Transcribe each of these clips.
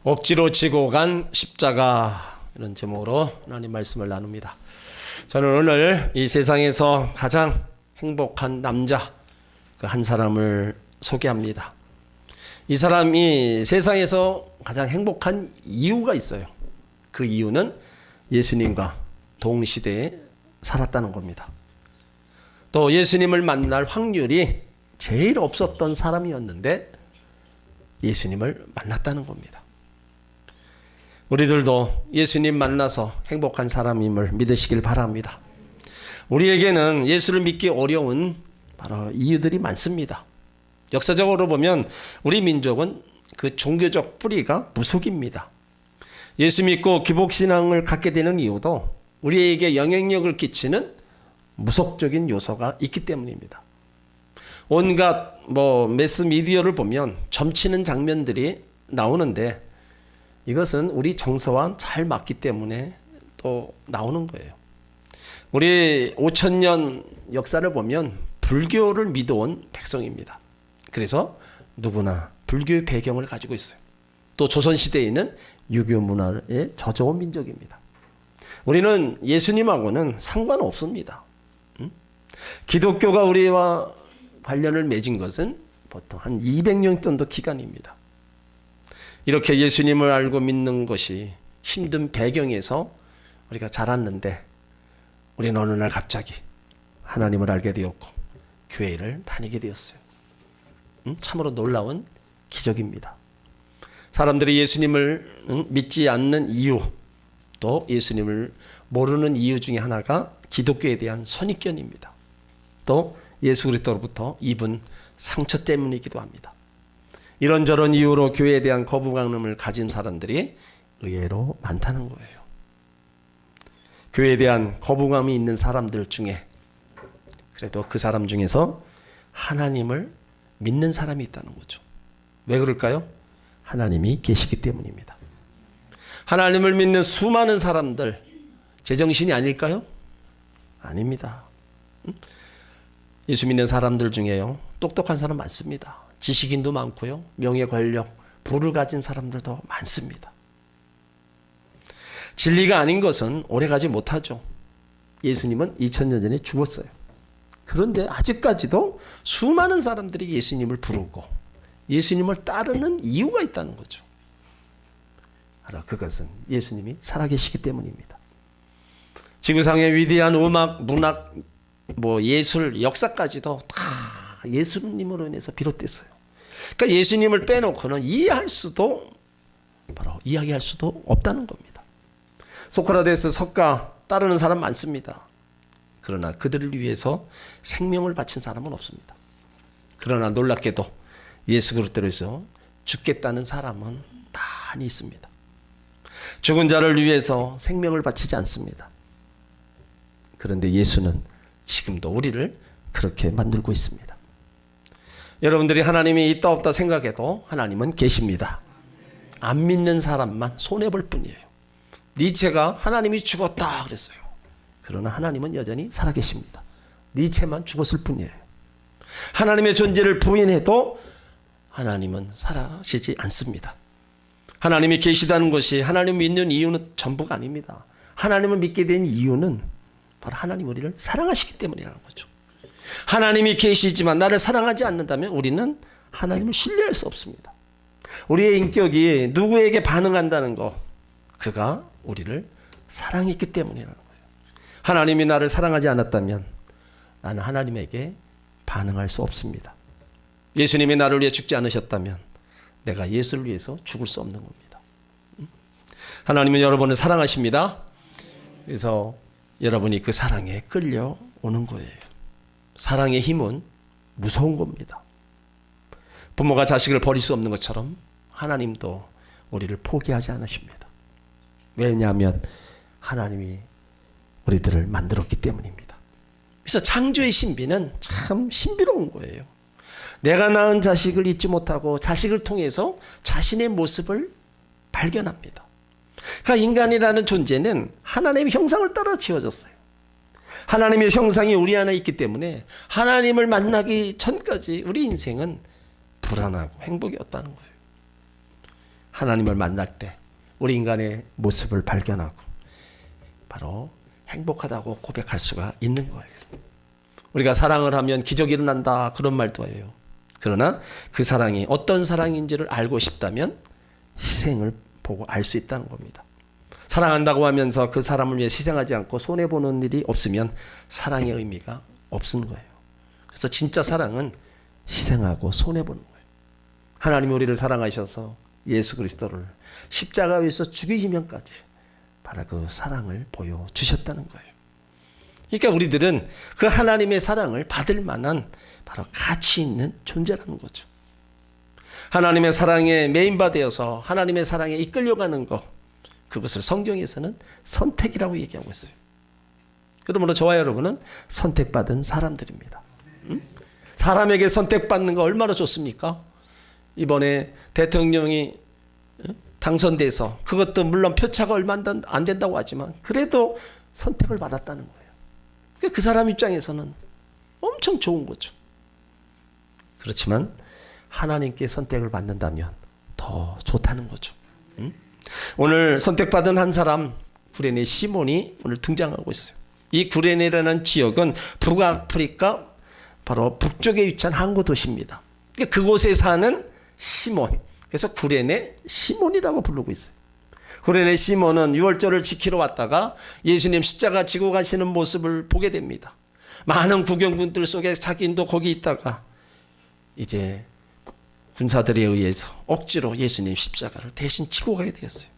억지로 지고 간 십자가, 이런 제목으로 하나님 말씀을 나눕니다. 저는 오늘 이 세상에서 가장 행복한 남자 그 한 사람을 소개합니다. 이 사람이 세상에서 가장 행복한 이유가 있어요. 그 이유는 예수님과 동시대에 살았다는 겁니다. 또 예수님을 만날 확률이 제일 없었던 사람이었는데 예수님을 만났다는 겁니다. 우리들도 예수님 만나서 행복한 사람임을 믿으시길 바랍니다. 우리에게는 예수를 믿기 어려운 바로 이유들이 많습니다. 역사적으로 보면 우리 민족은 그 종교적 뿌리가 무속입니다. 예수 믿고 기복신앙을 갖게 되는 이유도 우리에게 영향력을 끼치는 무속적인 요소가 있기 때문입니다. 온갖 매스미디어를 보면 점치는 장면들이 나오는데 이것은 우리 정서와 잘 맞기 때문에 또 나오는 거예요. 우리 5,000년 역사를 보면 불교를 믿어온 백성입니다. 그래서 누구나 불교의 배경을 가지고 있어요. 또 조선시대에는 유교 문화에 젖어온 민족입니다. 우리는 예수님하고는 상관없습니다. 기독교가 우리와 관련을 맺은 것은 보통 한 200년 정도 기간입니다. 이렇게 예수님을 알고 믿는 것이 힘든 배경에서 우리가 자랐는데 우리는 어느 날 갑자기 하나님을 알게 되었고 교회를 다니게 되었어요. 참으로 놀라운 기적입니다. 사람들이 예수님을 믿지 않는 이유, 또 예수님을 모르는 이유 중에 하나가 기독교에 대한 선입견입니다. 또 예수 그리스도로부터 입은 상처 때문이기도 합니다. 이런저런 이유로 교회에 대한 거부감을 가진 사람들이 의외로 많다는 거예요. 교회에 대한 거부감이 있는 사람들 중에 그래도 그 사람 중에서 하나님을 믿는 사람이 있다는 거죠. 왜 그럴까요? 하나님이 계시기 때문입니다. 하나님을 믿는 수많은 사람들 제정신이 아닐까요? 아닙니다. 예수 믿는 사람들 중에요, 똑똑한 사람 많습니다. 지식인도 많고요, 명예, 권력, 부를 가진 사람들도 많습니다. 진리가 아닌 것은 오래가지 못하죠. 예수님은 2000년 전에 죽었어요. 그런데 아직까지도 수많은 사람들이 예수님을 부르고 예수님을 따르는 이유가 있다는 거죠. 바로 그것은 예수님이 살아계시기 때문입니다. 지구상의 위대한 음악, 문학, 예술, 역사까지도 다 예수님으로 인해서 비롯됐어요. 그러니까 예수님을 빼놓고는 이해할 수도 이야기할 수도 없다는 겁니다. 소크라테스, 석가 따르는 사람 많습니다. 그러나 그들을 위해서 생명을 바친 사람은 없습니다. 그러나 놀랍게도 예수 그리스도에서 죽겠다는 사람은 많이 있습니다. 죽은 자를 위해서 생명을 바치지 않습니다. 그런데 예수는 지금도 우리를 그렇게 만들고 있습니다. 여러분들이 하나님이 있다 없다 생각해도 하나님은 계십니다. 안 믿는 사람만 손해볼 뿐이에요. 니체가 하나님이 죽었다 그랬어요. 그러나 하나님은 여전히 살아계십니다. 니체만 죽었을 뿐이에요. 하나님의 존재를 부인해도 하나님은 사라지지 않습니다. 하나님이 계시다는 것이 하나님을 믿는 이유는 전부가 아닙니다. 하나님을 믿게 된 이유는 바로 하나님 우리를 사랑하시기 때문이라는 거죠. 하나님이 계시지만 나를 사랑하지 않는다면 우리는 하나님을 신뢰할 수 없습니다. 우리의 인격이 누구에게 반응한다는 거, 그가 우리를 사랑했기 때문이라는 거예요. 하나님이 나를 사랑하지 않았다면 나는 하나님에게 반응할 수 없습니다. 예수님이 나를 위해 죽지 않으셨다면 내가 예수를 위해서 죽을 수 없는 겁니다. 하나님은 여러분을 사랑하십니다. 그래서 여러분이 그 사랑에 끌려오는 거예요. 사랑의 힘은 무서운 겁니다. 부모가 자식을 버릴 수 없는 것처럼 하나님도 우리를 포기하지 않으십니다. 왜냐하면 하나님이 우리들을 만들었기 때문입니다. 그래서 창조의 신비는 참 신비로운 거예요. 내가 낳은 자식을 잊지 못하고 자식을 통해서 자신의 모습을 발견합니다. 그러니까 인간이라는 존재는 하나님의 형상을 따라 지어졌어요. 하나님의 형상이 우리 안에 있기 때문에 하나님을 만나기 전까지 우리 인생은 불안하고 행복이 없다는 거예요. 하나님을 만날 때 우리 인간의 모습을 발견하고 바로 행복하다고 고백할 수가 있는 거예요. 우리가 사랑을 하면 기적이 일어난다 그런 말도 해요. 그러나 그 사랑이 어떤 사랑인지를 알고 싶다면 희생을 보고 알 수 있다는 겁니다. 사랑한다고 하면서 그 사람을 위해 희생하지 않고 손해보는 일이 없으면 사랑의 의미가 없는 거예요. 그래서 진짜 사랑은 희생하고 손해보는 거예요. 하나님이 우리를 사랑하셔서 예수 그리스도를 십자가에서 죽이시면까지 바로 그 사랑을 보여주셨다는 거예요. 그러니까 우리들은 그 하나님의 사랑을 받을 만한 바로 가치 있는 존재라는 거죠. 하나님의 사랑에 메인바되어서 하나님의 사랑에 이끌려가는 것, 그것을 성경에서는 선택이라고 얘기하고 있어요. 그러므로 저와 여러분은 선택받은 사람들입니다. 사람에게 선택받는 거 얼마나 좋습니까? 이번에 대통령이 당선돼서 그것도 물론 표차가 얼마 안 된다고 하지만 그래도 선택을 받았다는 거예요. 그 사람 입장에서는 엄청 좋은 거죠. 그렇지만 하나님께 선택을 받는다면 더 좋다는 거죠. 오늘 선택받은 한 사람 구레네 시몬이 오늘 등장하고 있어요. 이 구레네라는 지역은 북아프리카 바로 북쪽에 위치한 항구 도시입니다. 그곳에 사는 시몬, 그래서 구레네 시몬이라고 부르고 있어요. 구레네 시몬은 유월절을 지키러 왔다가 예수님 십자가 지고 가시는 모습을 보게 됩니다. 많은 구경꾼들 속에 자기도 거기 있다가 이제 군사들에 의해서 억지로 예수님 십자가를 대신 지고 가게 되었어요.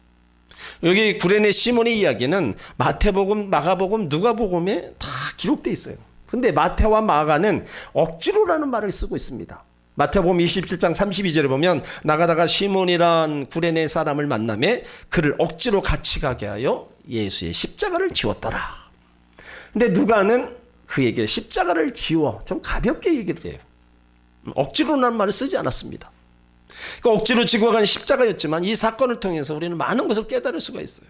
여기 구레네 시몬의 이야기는 마태복음, 마가복음, 누가복음에 다 기록되어 있어요. 근데 마태와 마가는 억지로라는 말을 쓰고 있습니다. 마태복음 27장 32절에 보면 나가다가 시몬이란 구레네 사람을 만나매 그를 억지로 같이 가게 하여 예수의 십자가를 지웠더라. 근데 누가는 그에게 십자가를 지워 좀 가볍게 얘기를 해요. 억지로라는 말을 쓰지 않았습니다. 그러니까 억지로 지고 간 십자가였지만 이 사건을 통해서 우리는 많은 것을 깨달을 수가 있어요.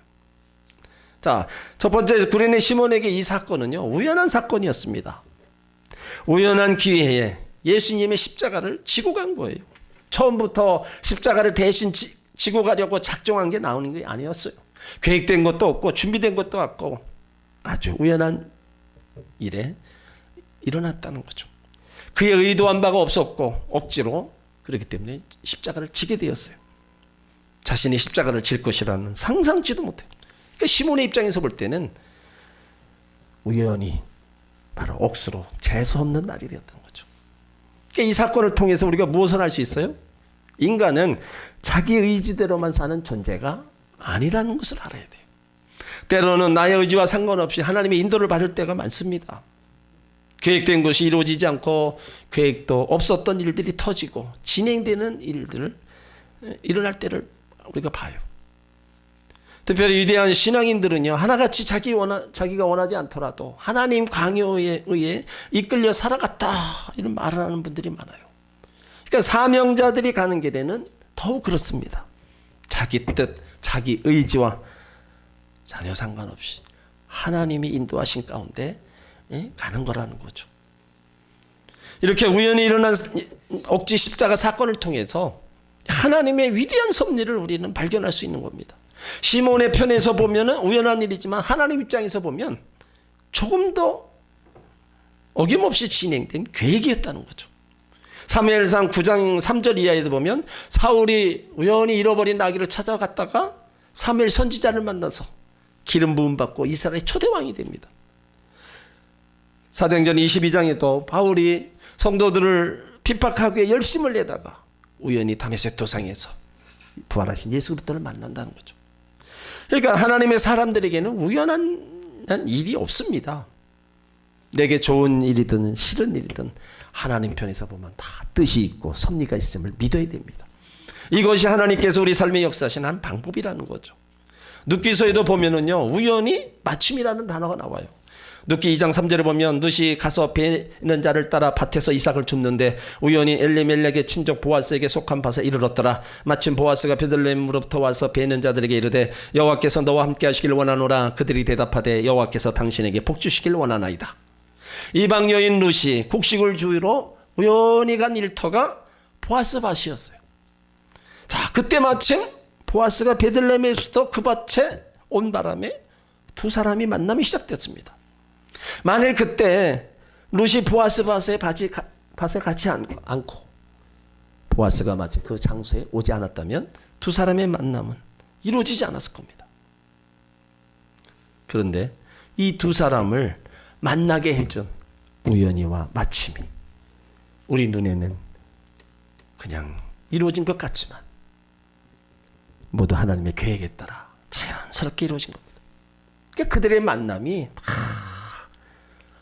자, 첫 번째 구레네 시몬에게 이 사건은요, 우연한 사건이었습니다. 우연한 기회에 예수님의 십자가를 지고 간 거예요. 처음부터 십자가를 대신 지고 가려고 작정한 게 나오는 게 아니었어요. 계획된 것도 없고 준비된 것도 없고 아주 우연한 일에 일어났다는 거죠. 그의 의도한 바가 없었고 억지로 그렇기 때문에 십자가를 지게 되었어요. 자신이 십자가를 질 것이라는 상상치도 못해요. 그러니까 시몬의 입장에서 볼 때는 우연히 바로 억수로 재수없는 날이 되었던 거죠. 그러니까 이 사건을 통해서 우리가 무엇을 알 수 있어요? 인간은 자기 의지대로만 사는 존재가 아니라는 것을 알아야 돼요. 때로는 나의 의지와 상관없이 하나님의 인도를 받을 때가 많습니다. 계획된 것이 이루어지지 않고 계획도 없었던 일들이 터지고 진행되는 일들 일어날 때를 우리가 봐요. 특별히 위대한 신앙인들은요, 하나같이 자기가 원하지 않더라도 하나님 강요에 의해 이끌려 살아갔다 이런 말을 하는 분들이 많아요. 그러니까 사명자들이 가는 길에는 더욱 그렇습니다. 자기 뜻, 자기 의지와 전혀 상관없이 하나님이 인도하신 가운데 가는 거라는 거죠. 이렇게 우연히 일어난 억지 십자가 사건을 통해서 하나님의 위대한 섭리를 우리는 발견할 수 있는 겁니다. 시몬의 편에서 보면 우연한 일이지만 하나님 입장에서 보면 조금 더 어김없이 진행된 계획이었다는 거죠. 사무엘상 9장 3절 이하에도 보면 사울이 우연히 잃어버린 나귀를 찾아갔다가 사무엘 선지자를 만나서 기름 부음 받고 이스라엘의 초대왕이 됩니다. 사도행전 22장에도 바울이 성도들을 핍박하기 위해 열심을 내다가 우연히 다메섹 도상에서 부활하신 예수 그리스도를 만난다는 거죠. 그러니까 하나님의 사람들에게는 우연한 일이 없습니다. 내게 좋은 일이든 싫은 일이든 하나님 편에서 보면 다 뜻이 있고 섭리가 있음을 믿어야 됩니다. 이것이 하나님께서 우리 삶에 역사하신 한 방법이라는 거죠. 룻기서에도 보면은요, 우연히 마침이라는 단어가 나와요. 룻기 2장 3절에 보면 룻이 가서 베는 자를 따라 밭에서 이삭을 줍는데 우연히 엘리멜렉의 친족 보아스에게 속한 밭에 이르렀더라. 마침 보아스가 베들레헴으로부터 와서 베는 자들에게 이르되 여호와께서 너와 함께 하시길 원하노라. 그들이 대답하되 여호와께서 당신에게 복 주시길 원하나이다. 이방 여인 룻이 곡식을 주우러 우연히 간 일터가 보아스 밭이었어요. 자, 그때 마침 보아스가 베들레헴에서부터 그 밭에 온 바람에 두 사람이 만남이 시작됐습니다. 만일 그때 룻이 보아스 밭에 같이 않고 보아스가 마치 그 장소에 오지 않았다면 두 사람의 만남은 이루어지지 않았을 겁니다. 그런데 이 두 사람을 만나게 해준 우연히와 마침이 우리 눈에는 그냥 이루어진 것 같지만 모두 하나님의 계획에 따라 자연스럽게 이루어진 겁니다. 그러니까 그들의 만남이 다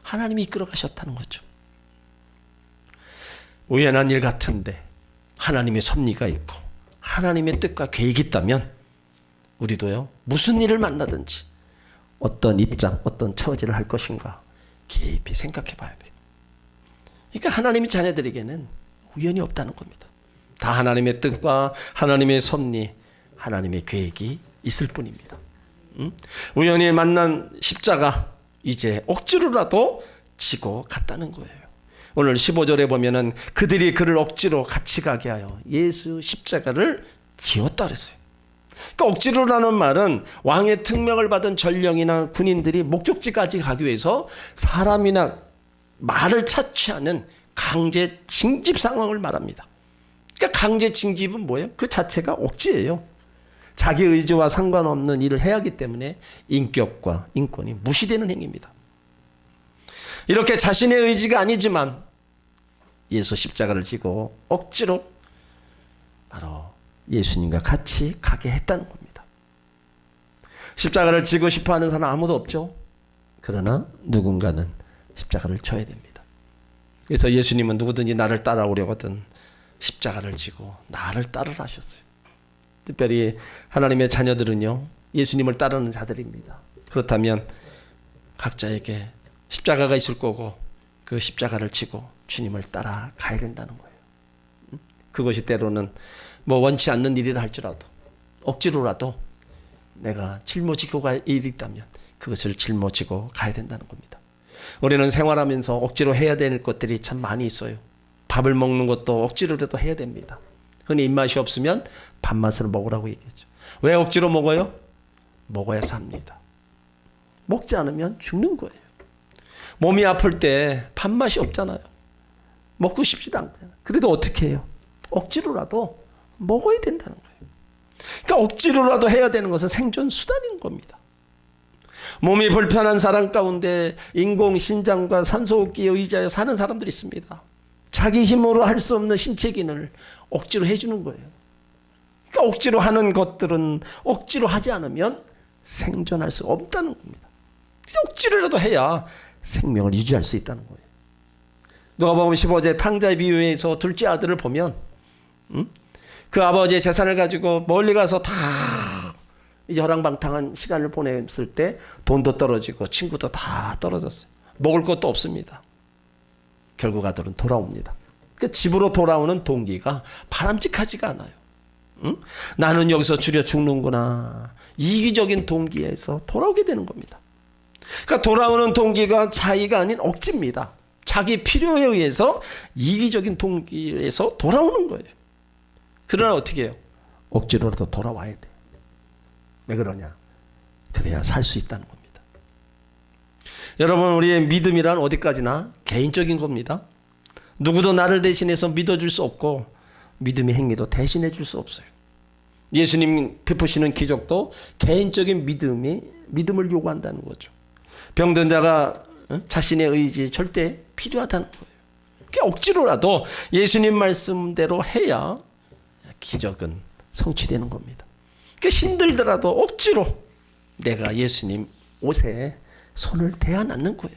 하나님이 이끌어 가셨다는 거죠. 우연한 일 같은데 하나님의 섭리가 있고 하나님의 뜻과 계획이 있다면 우리도요, 무슨 일을 만나든지 어떤 입장, 어떤 처지를 할 것인가 깊이 생각해 봐야 돼요. 그러니까 하나님의 자녀들에게는 우연이 없다는 겁니다. 다 하나님의 뜻과 하나님의 섭리, 하나님의 계획이 있을 뿐입니다. 우연히 만난 십자가 이제 억지로라도 지고 갔다는 거예요. 오늘 15절에 보면은 그들이 그를 억지로 같이 가게 하여 예수 십자가를 지었다 그랬어요. 그러니까 억지로라는 말은 왕의 특명을 받은 전령이나 군인들이 목적지까지 가기 위해서 사람이나 말을 차취하는 강제 징집 상황을 말합니다. 그러니까 강제 징집은 뭐예요? 그 자체가 억지예요. 자기 의지와 상관없는 일을 해야 하기 때문에 인격과 인권이 무시되는 행위입니다. 이렇게 자신의 의지가 아니지만 예수 십자가를 지고 억지로 바로 예수님과 같이 가게 했다는 겁니다. 십자가를 지고 싶어하는 사람 아무도 없죠. 그러나 누군가는 십자가를 져야 됩니다. 그래서 예수님은 누구든지 나를 따라오려거든 십자가를 지고 나를 따르라 하셨어요. 특별히 하나님의 자녀들은요, 예수님을 따르는 자들입니다. 그렇다면 각자에게 십자가가 있을 거고 그 십자가를 지고 주님을 따라가야 된다는 거예요. 그것이 때로는 뭐 원치 않는 일이라 할지라도 억지로라도 내가 짊어지고 갈 일이 있다면 그것을 짊어지고 가야 된다는 겁니다. 우리는 생활하면서 억지로 해야 될 것들이 참 많이 있어요. 밥을 먹는 것도 억지로라도 해야 됩니다. 흔히 입맛이 없으면 밥맛을 먹으라고 얘기했죠. 왜 억지로 먹어요? 먹어야 삽니다. 먹지 않으면 죽는 거예요. 몸이 아플 때 밥맛이 없잖아요. 먹고 싶지도 않잖아요. 그래도 어떻게 해요? 억지로라도 먹어야 된다는 거예요. 그러니까 억지로라도 해야 되는 것은 생존 수단인 겁니다. 몸이 불편한 사람 가운데 인공신장과 산소호흡기에 의지하여 사는 사람들이 있습니다. 자기 힘으로 할 수 없는 신체 기능을 억지로 해주는 거예요. 그러니까 억지로 하는 것들은 억지로 하지 않으면 생존할 수 없다는 겁니다. 그래서 억지로라도 해야 생명을 유지할 수 있다는 거예요. 누가복음 15절 탕자의 비유에서 둘째 아들을 보면 그 아버지의 재산을 가지고 멀리 가서 다 이제 허랑방탕한 시간을 보냈을 때 돈도 떨어지고 친구도 다 떨어졌어요. 먹을 것도 없습니다. 결국 아들은 돌아옵니다. 그 집으로 돌아오는 동기가 바람직하지가 않아요. 나는 여기서 줄여 죽는구나. 이기적인 동기에서 돌아오게 되는 겁니다. 그러니까 돌아오는 동기가 자의가 아닌 억지입니다. 자기 필요에 의해서 이기적인 동기에서 돌아오는 거예요. 그러나 어떻게 해요? 억지로라도 돌아와야 돼요. 왜 그러냐? 그래야 살 수 있다는 겁니다. 여러분, 우리의 믿음이란 어디까지나 개인적인 겁니다. 누구도 나를 대신해서 믿어줄 수 없고 믿음의 행위도 대신해 줄 수 없어요. 예수님 베푸시는 기적도 개인적인 믿음을 요구한다는 거죠. 병든 자가 자신의 의지 절대 필요하다는 거예요. 그러니까 억지로라도 예수님 말씀대로 해야 기적은 성취되는 겁니다. 그러니까 힘들더라도 억지로 내가 예수님 옷에 손을 대야 낫는 거예요.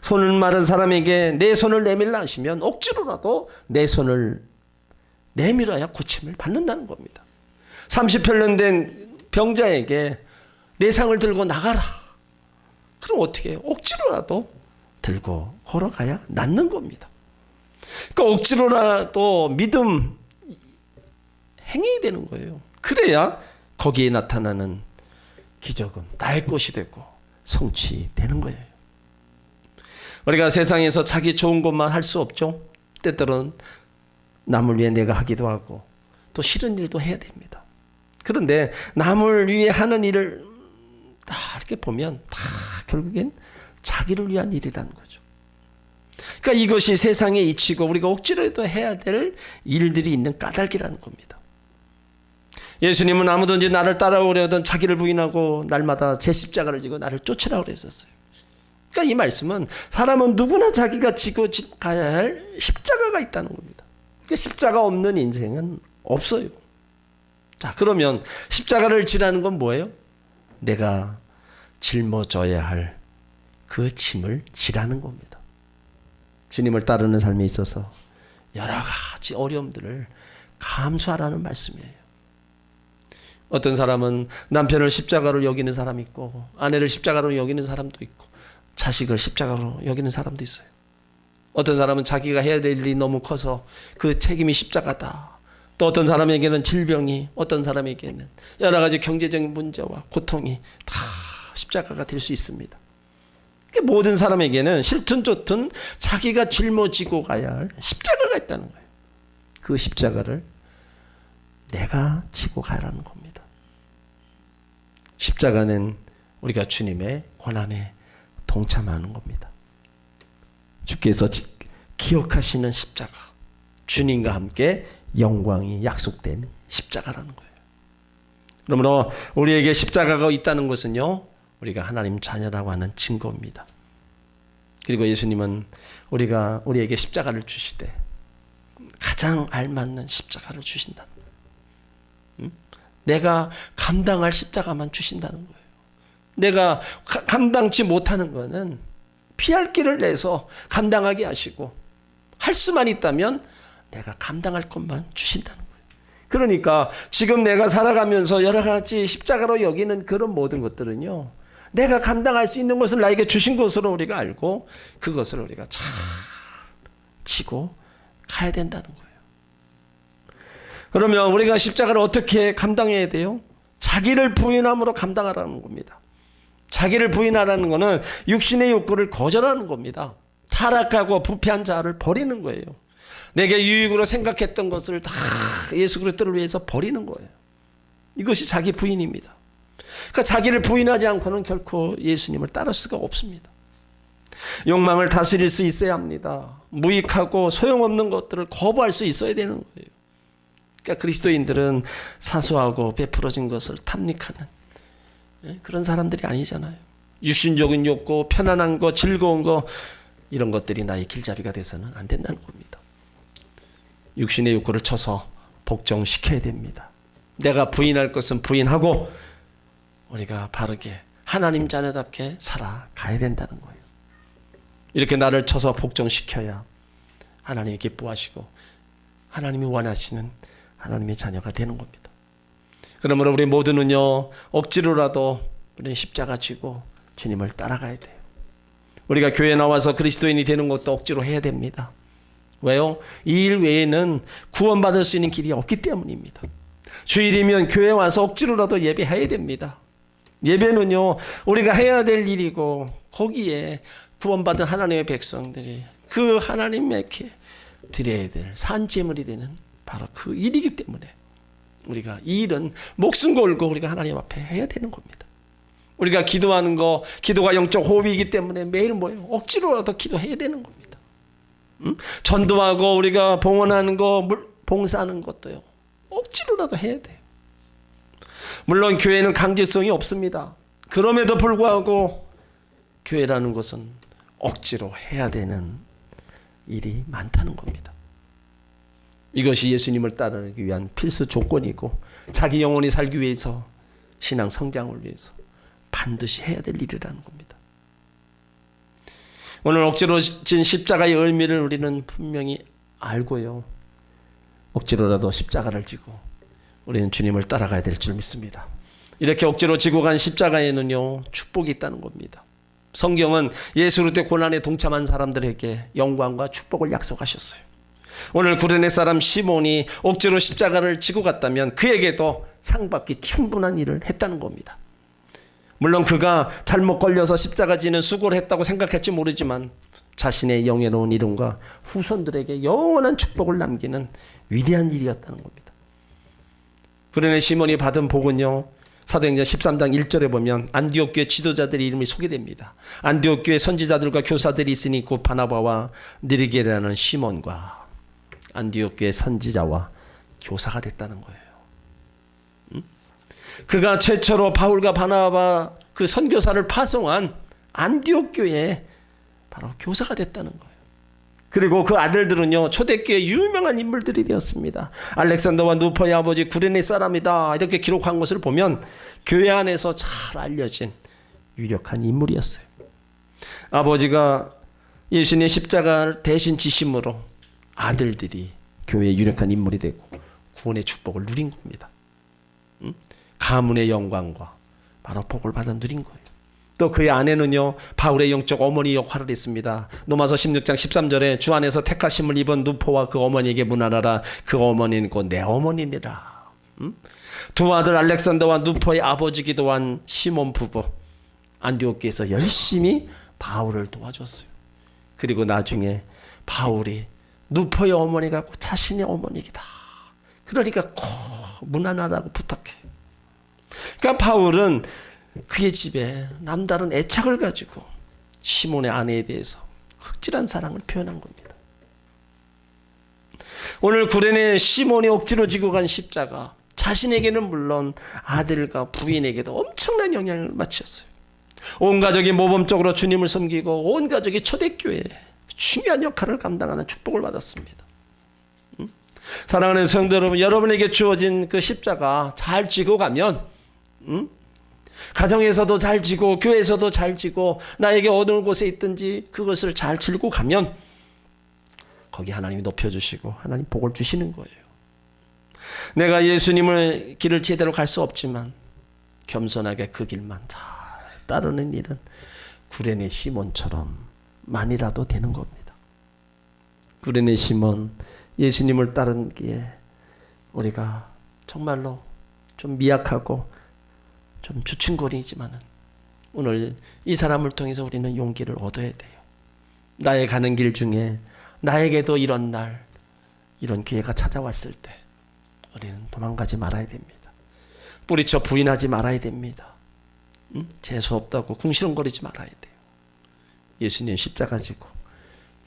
손을 마른 사람에게 내 손을 내밀라 하시면 억지로라도 내 손을 내밀어야 고침을 받는다는 겁니다. 30편 된 병자에게 내 상을 들고 나가라. 그럼 어떻게 해요? 억지로라도 들고 걸어가야 낫는 겁니다. 그러니까 억지로라도 믿음 행해야 되는 거예요. 그래야 거기에 나타나는 기적은 나의 것이 되고 성취되는 거예요. 우리가 세상에서 자기 좋은 것만 할 수 없죠. 때때로는 남을 위해 내가 하기도 하고 또 싫은 일도 해야 됩니다. 그런데 남을 위해 하는 일을 다 이렇게 보면 다 결국엔 자기를 위한 일이라는 거죠. 그러니까 이것이 세상의 이치고 우리가 억지로라도 해야 될 일들이 있는 까닭이라는 겁니다. 예수님은 아무든지 나를 따라오려던 자기를 부인하고 날마다 제 십자가를 지고 나를 쫓으라고 그랬었어요. 그러니까 이 말씀은 사람은 누구나 자기가 지고 가야 할 십자가가 있다는 겁니다. 그러니까 십자가 없는 인생은 없어요. 자, 그러면 십자가를 지라는 건 뭐예요? 내가 짊어져야 할 그 짐을 지라는 겁니다. 주님을 따르는 삶에 있어서 여러 가지 어려움들을 감수하라는 말씀이에요. 어떤 사람은 남편을 십자가로 여기는 사람이 있고 아내를 십자가로 여기는 사람도 있고 자식을 십자가로 여기는 사람도 있어요. 어떤 사람은 자기가 해야 될 일이 너무 커서 그 책임이 십자가다. 또 어떤 사람에게는 질병이, 어떤 사람에게는 여러 가지 경제적인 문제와 고통이 다 십자가가 될 수 있습니다. 모든 사람에게는 싫든 좋든 자기가 짊어지고 가야 할 십자가가 있다는 거예요. 그 십자가를 내가 지고 가라는 겁니다. 십자가는 우리가 주님의 고난에 동참하는 겁니다. 주께서 기억하시는 십자가, 주님과 함께 영광이 약속된 십자가라는 거예요. 그러므로 우리에게 십자가가 있다는 것은요, 우리가 하나님 자녀라고 하는 증거입니다. 그리고 예수님은 우리에게 십자가를 주시되 가장 알맞는 십자가를 주신다는 거예요. 내가 감당할 십자가만 주신다는 거예요. 내가 감당치 못하는 거는 피할 길을 내서 감당하게 하시고, 할 수만 있다면 내가 감당할 것만 주신다는 거예요. 그러니까 지금 내가 살아가면서 여러 가지 십자가로 여기는 그런 모든 것들은요, 내가 감당할 수 있는 것을 나에게 주신 것으로 우리가 알고 그것을 우리가 잘 지고 가야 된다는 거예요. 그러면 우리가 십자가를 어떻게 감당해야 돼요? 자기를 부인함으로 감당하라는 겁니다. 자기를 부인하라는 것은 육신의 욕구를 거절하는 겁니다. 타락하고 부패한 자를 버리는 거예요. 내게 유익으로 생각했던 것을 다 예수 그리스도를 위해서 버리는 거예요. 이것이 자기 부인입니다. 그러니까 자기를 부인하지 않고는 결코 예수님을 따를 수가 없습니다. 욕망을 다스릴 수 있어야 합니다. 무익하고 소용없는 것들을 거부할 수 있어야 되는 거예요. 그러니까 그리스도인들은 사소하고 베풀어진 것을 탐닉하는 그런 사람들이 아니잖아요. 육신적인 욕구, 편안한 거, 즐거운 거, 이런 것들이 나의 길잡이가 돼서는 안 된다는 겁니다. 육신의 욕구를 쳐서 복종시켜야 됩니다. 내가 부인할 것은 부인하고 우리가 바르게 하나님 자녀답게 살아가야 된다는 거예요. 이렇게 나를 쳐서 복종시켜야 하나님이 기뻐하시고 하나님이 원하시는 하나님의 자녀가 되는 겁니다. 그러므로 우리 모두는요, 억지로라도 우리는 십자가 지고 주님을 따라가야 돼요. 우리가 교회에 나와서 그리스도인이 되는 것도 억지로 해야 됩니다. 왜요? 이 일 외에는 구원받을 수 있는 길이 없기 때문입니다. 주일이면 교회에 와서 억지로라도 예배해야 됩니다. 예배는요, 우리가 해야 될 일이고 거기에 구원받은 하나님의 백성들이 그 하나님께 드려야 될 산제물이 되는 바로 그 일이기 때문에 우리가 이 일은 목숨 걸고 우리가 하나님 앞에 해야 되는 겁니다. 우리가 기도하는 거, 기도가 영적 호흡이기 때문에 매일 뭐예요? 억지로라도 기도해야 되는 겁니다. 전도하고 우리가 봉헌하는 거, 봉사하는 것도요, 억지로라도 해야 돼요. 물론 교회는 강제성이 없습니다. 그럼에도 불구하고 교회라는 것은 억지로 해야 되는 일이 많다는 겁니다. 이것이 예수님을 따르기 위한 필수 조건이고 자기 영혼이 살기 위해서, 신앙 성장을 위해서 반드시 해야 될 일이라는 겁니다. 오늘 억지로 진 십자가의 의미를 우리는 분명히 알고요, 억지로라도 십자가를 지고 우리는 주님을 따라가야 될 줄 믿습니다. 이렇게 억지로 지고 간 십자가에는요, 축복이 있다는 겁니다. 성경은 예수 그리스도의 고난에 동참한 사람들에게 영광과 축복을 약속하셨어요. 오늘 구레네 사람 시몬이 억지로 십자가를 지고 갔다면 그에게도 상받기 충분한 일을 했다는 겁니다. 물론 그가 잘못 걸려서 십자가 지는 수고를 했다고 생각할지 모르지만 자신의 영예로운 이름과 후손들에게 영원한 축복을 남기는 위대한 일이었다는 겁니다. 구레네 시몬이 받은 복은요, 사도행전 13장 1절에 보면 안디옥 교회 지도자들의 이름이 소개됩니다. 안디옥 교회 선지자들과 교사들이 있으니 곧 바나바와 느리게라는 시몬과 안디옥 교회 선지자와 교사가 됐다는 거예요. 그가 최초로 바울과 바나바 그 선교사를 파송한 안디옥 교회에 바로 교사가 됐다는 거예요. 그리고 그 아들들은요, 초대교회 유명한 인물들이 되었습니다. 알렉산더와 누포의 아버지 구레네 사람이다, 이렇게 기록한 것을 보면 교회 안에서 잘 알려진 유력한 인물이었어요. 아버지가 예수님의 십자가를 대신 지심으로 아들들이 교회의 유력한 인물이 되고 구원의 축복을 누린 겁니다. 가문의 영광과 바로 복을 받아 누린 거예요. 또 그의 아내는요, 바울의 영적 어머니 역할을 했습니다. 로마서 16장 13절에 주 안에서 택하심을 입은 누포와 그 어머니에게 문안하라. 그 어머니는 곧 내 어머니니라. 두 아들 알렉산더와 누포의 아버지기도 한 시몬 부부, 안디옥교에서 열심히 바울을 도와줬어요. 그리고 나중에 바울이 누포의 어머니가 자신의 어머니이다, 그러니까 꼭 문안하라고 부탁해. 그러니까 바울은 그의 집에 남다른 애착을 가지고 시몬의 아내에 대해서 흑질한 사랑을 표현한 겁니다. 오늘 구레네 시몬이 억지로 지고 간 십자가, 자신에게는 물론 아들과 부인에게도 엄청난 영향을 미쳤어요. 온 가족이 모범적으로 주님을 섬기고 온 가족이 초대교회에 중요한 역할을 감당하는 축복을 받았습니다. 사랑하는 성도 여러분, 여러분에게 주어진 그 십자가 잘 지고 가면 가정에서도 잘 지고 교회에서도 잘 지고 나에게 어느 곳에 있든지 그것을 잘 지고 가면 거기 하나님이 높여주시고 하나님 복을 주시는 거예요. 내가 예수님을 길을 제대로 갈 수 없지만 겸손하게 그 길만 잘 따르는 일은 구레네 시몬처럼 만이라도 되는 겁니다. 구레네 시몬, 예수님을 따르기에 우리가 정말로 좀 미약하고 좀 주춤거리지만은 오늘 이 사람을 통해서 우리는 용기를 얻어야 돼요. 나의 가는 길 중에 나에게도 이런 날, 이런 기회가 찾아왔을 때 우리는 도망가지 말아야 됩니다. 뿌리쳐 부인하지 말아야 됩니다. 재수 없다고 궁시렁거리지 말아야 돼요. 예수님 십자가 지고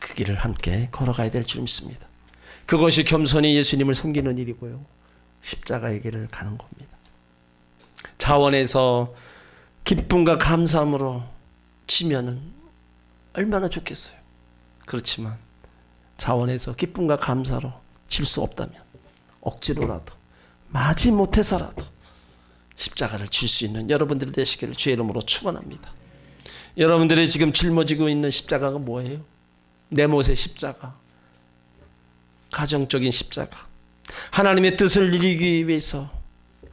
그 길을 함께 걸어가야 될 줄 믿습니다. 그것이 겸손히 예수님을 섬기는 일이고요, 십자가의 길을 가는 겁니다. 자원에서 기쁨과 감사함으로 치면은 얼마나 좋겠어요. 그렇지만 자원에서 기쁨과 감사로 칠 수 없다면 억지로라도 마지 못해서라도 십자가를 칠 수 있는 여러분들이 되시기를 주의 이름으로 축원합니다. 여러분들이 지금 짊어지고 있는 십자가가 뭐예요? 내 못의 십자가, 가정적인 십자가, 하나님의 뜻을 이루기 위해서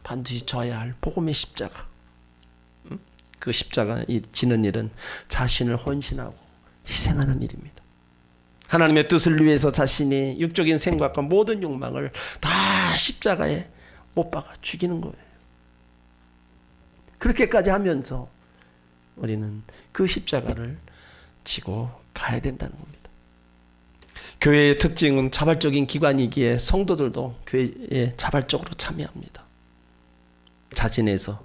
반드시 져야 할 복음의 십자가. 그 십자가 지는 일은 자신을 헌신하고 희생하는 일입니다. 하나님의 뜻을 위해서 자신이 육적인 생각과 모든 욕망을 다 십자가에 못 박아 죽이는 거예요. 그렇게까지 하면서 우리는 그 십자가를 지고 가야 된다는 겁니다. 교회의 특징은 자발적인 기관이기에 성도들도 교회에 자발적으로 참여합니다. 자진해서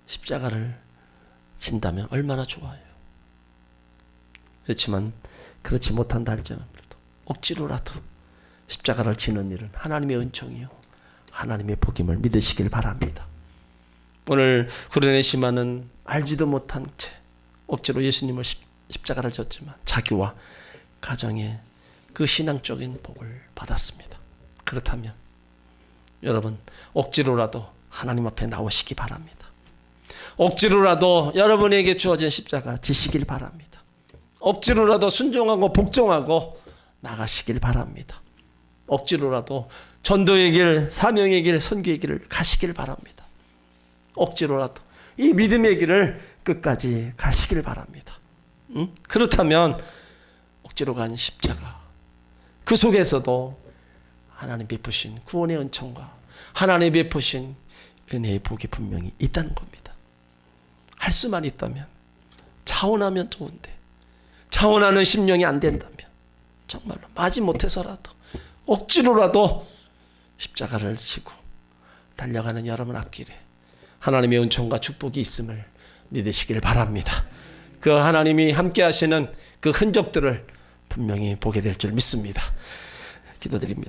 십자가를 진다면 얼마나 좋아요. 그렇지만 그렇지 못한다 할지라도 억지로라도 십자가를 지는 일은 하나님의 은총이요, 하나님의 복임을 믿으시길 바랍니다. 오늘 구레네 시몬은 알지도 못한 채 억지로 예수님을 십자가를 졌지만 자기와 가정의 그 신앙적인 복을 받았습니다. 그렇다면 여러분, 억지로라도 하나님 앞에 나오시기 바랍니다. 억지로라도 여러분에게 주어진 십자가 지시길 바랍니다. 억지로라도 순종하고 복종하고 나가시길 바랍니다. 억지로라도 전도의 길, 사명의 길, 선교의 길을 가시길 바랍니다. 억지로라도 이 믿음의 길을 끝까지 가시길 바랍니다. 그렇다면 억지로 간 십자가, 그 속에서도 하나님 베푸신 구원의 은총과 하나님 베푸신 은혜의 복이 분명히 있다는 겁니다. 할 수만 있다면, 자원하면 좋은데 자원하는 심령이 안 된다면 정말로 마지 못해서라도 억지로라도 십자가를 지고 달려가는 여러분 앞길에 하나님의 은총과 축복이 있음을 믿으시길 바랍니다. 그 하나님이 함께 하시는 그 흔적들을 분명히 보게 될 줄 믿습니다. 기도드립니다.